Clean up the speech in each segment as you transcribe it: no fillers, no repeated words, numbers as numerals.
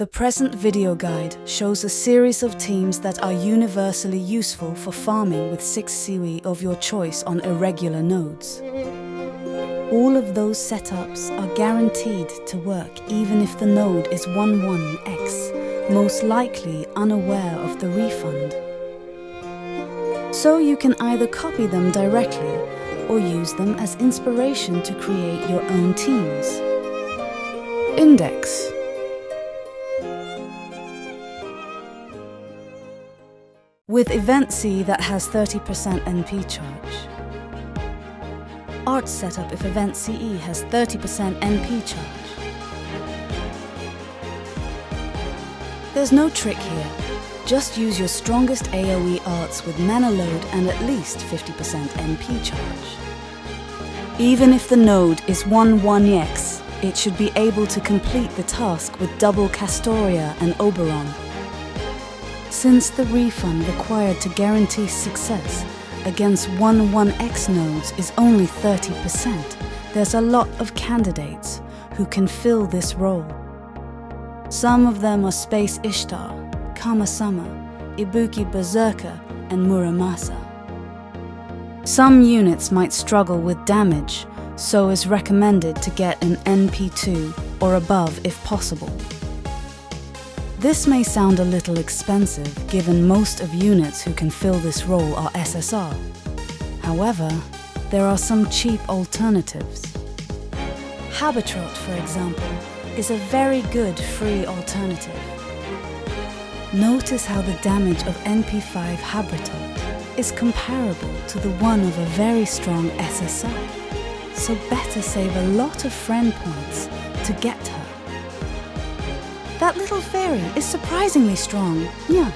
The present video guide shows a series of teams that are universally useful for farming with 6 Siwi of your choice on irregular nodes. All of those setups are guaranteed to work even if the node is 11x, most likely unaware of the refund. So you can either copy them directly or use them as inspiration to create your own teams. Index. With Event C that has 30% NP charge. Art setup if Event CE has 30% NP charge. There's no trick here. Just use your strongest AoE arts with mana load and at least 50% NP charge. Even if the node is 11x, it should be able to complete the task with double Castoria and Oberon. Since the refund required to guarantee success against 11x nodes is only 30%, there's a lot of candidates who can fill this role. Some of them are Space Ishtar, Kama-sama, Ibuki Berserker, and Muramasa. Some units might struggle with damage, so it's recommended to get an NP2 or above if possible. This may sound a little expensive given most of units who can fill this role are SSR. However, there are some cheap alternatives. Habitrot, for example, is a very good free alternative. Notice how the damage of NP5 Habitrot is comparable to the one of a very strong SSR, so better save a lot of friend points to get her. That little fairy is surprisingly strong, yeah.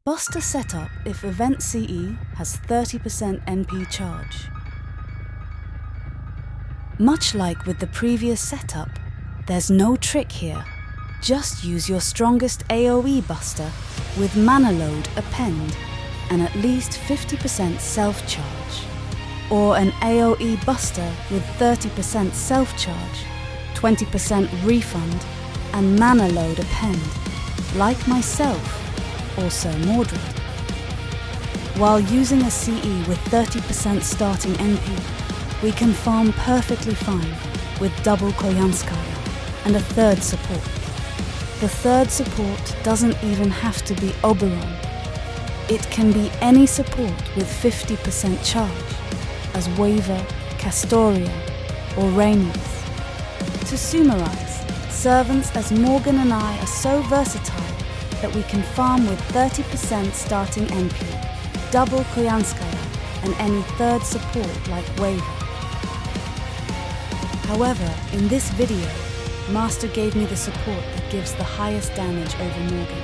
Buster setup if Event CE has 30% NP charge. Much like with the previous setup, there's no trick here. Just use your strongest AoE buster with mana load append and at least 50% self-charge, or an AoE buster with 30% self-charge, 20% refund and mana load append, like myself, also Mordred. While using a CE with 30% starting NP, we can farm perfectly fine with double Koyanskaya and a third support. The third support doesn't even have to be Oberon. It can be any support with 50% charge, as Waver, Castoria or Rainies. To summarize, servants as Morgan and I are so versatile that we can farm with 30% starting NP, double Koyanskaya, and any third support like Waver. However, in this video, Master gave me the support that gives the highest damage over Morgan.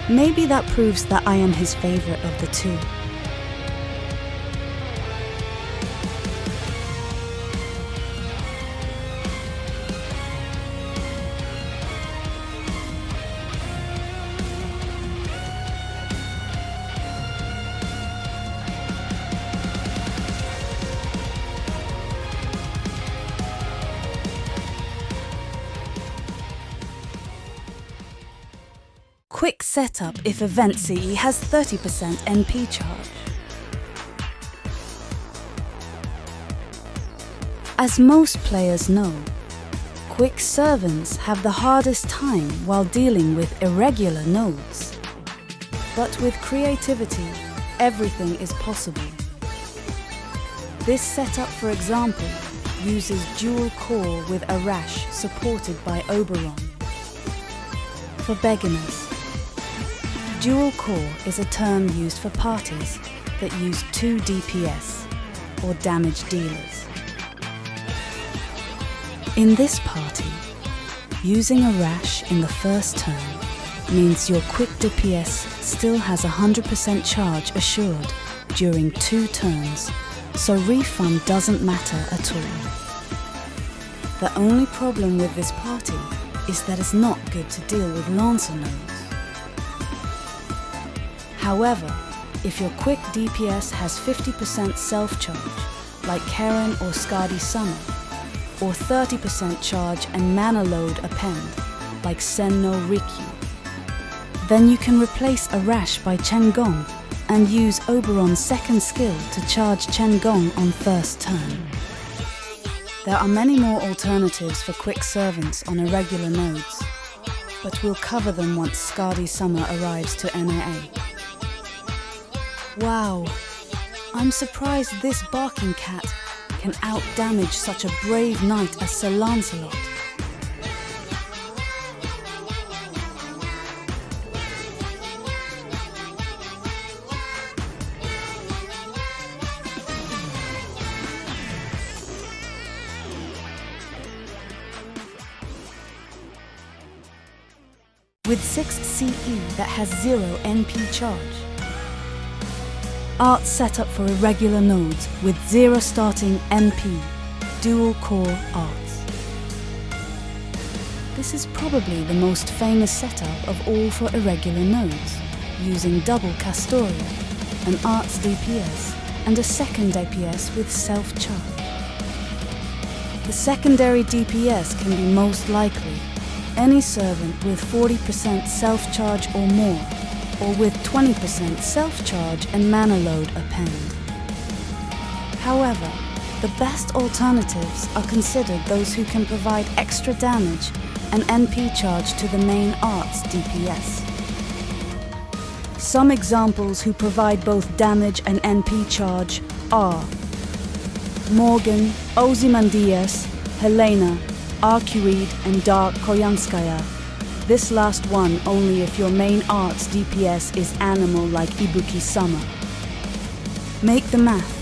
Maybe that proves that I am his favorite of the two. Quick setup if Event CE has 30% NP charge. As most players know, quick servants have the hardest time while dealing with irregular nodes. But with creativity, everything is possible. This setup, for example, uses dual core with Arash supported by Oberon. For beginners, dual core is a term used for parties that use 2 DPS, or damage dealers. In this party, Using a rash in the first turn means your quick DPS still has 100% charge assured during 2 turns, so refund doesn't matter at all. The only problem with this party is that it's not good to deal with Lancer nodes. However, if your quick DPS has 50% self-charge, like Karen or Skadi Summer, or 30% charge and mana load append, like Sen no Rikyu, then you can replace a rash by Chen Gong and use Oberon's second skill to charge Chen Gong on first turn. There are many more alternatives for quick servants on irregular nodes, but we'll cover them once Skadi Summer arrives to NAA. Wow, I'm surprised this barking cat can out-damage such a brave knight as Sir Lancelot. With 6 CE that has 0 NP charge. Art setup for irregular nodes with 0 starting NP, dual core arts. This is probably the most famous setup of all for irregular nodes, using double Castoria, an arts DPS, and a second DPS with self-charge. The secondary DPS can be most likely any servant with 40% self-charge or more, or with 20% self-charge and mana load append. However, the best alternatives are considered those who can provide extra damage and NP charge to the main arts DPS. Some examples who provide both damage and NP charge are Morgan, Ozymandias, Helena, Arcuid and Dark Koyanskaya. This last one only if your main arts DPS is animal like Ibuki Summer. Make the math.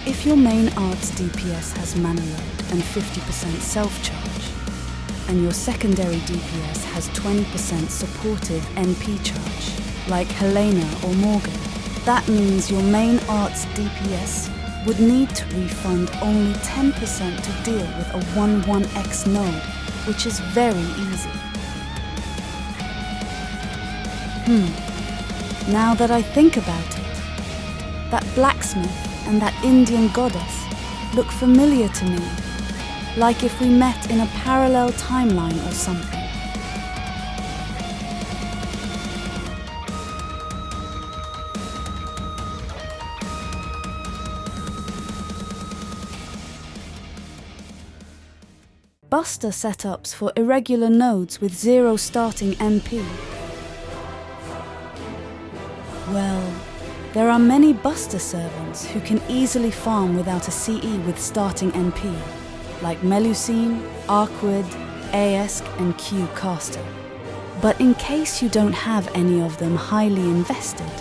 If your main arts DPS has mana load and 50% self-charge, and your secondary DPS has 20% supportive NP charge, like Helena or Morgan, that means your main arts DPS would need to refund only 10% to deal with a 1-1x node, which is very easy. Now that I think about it, that blacksmith and that Indian goddess look familiar to me, like if we met in a parallel timeline or something. Buster setups for irregular nodes with 0 starting NP. Well, there are many Buster servants who can easily farm without a CE with starting NP, like Melusine, Arquid, Aesk and Q Caster. But in case you don't have any of them highly invested,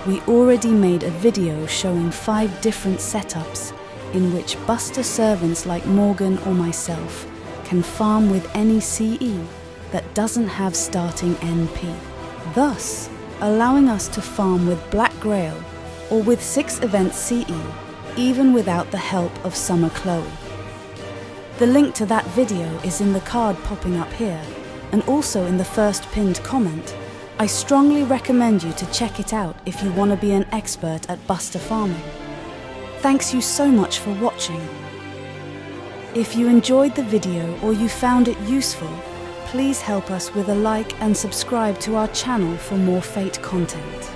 we already made a video showing 5 different setups in which Buster servants like Morgan or myself can farm with any CE that doesn't have starting NP, thus allowing us to farm with Black Grail or with 6 event CE, even without the help of Summer Chloe. The link to that video is in the card popping up here, and also in the first pinned comment. I strongly recommend you to check it out if you want to be an expert at Buster farming. Thanks you so much for watching. If you enjoyed the video or you found it useful, please help us with a like and subscribe to our channel for more Fate content.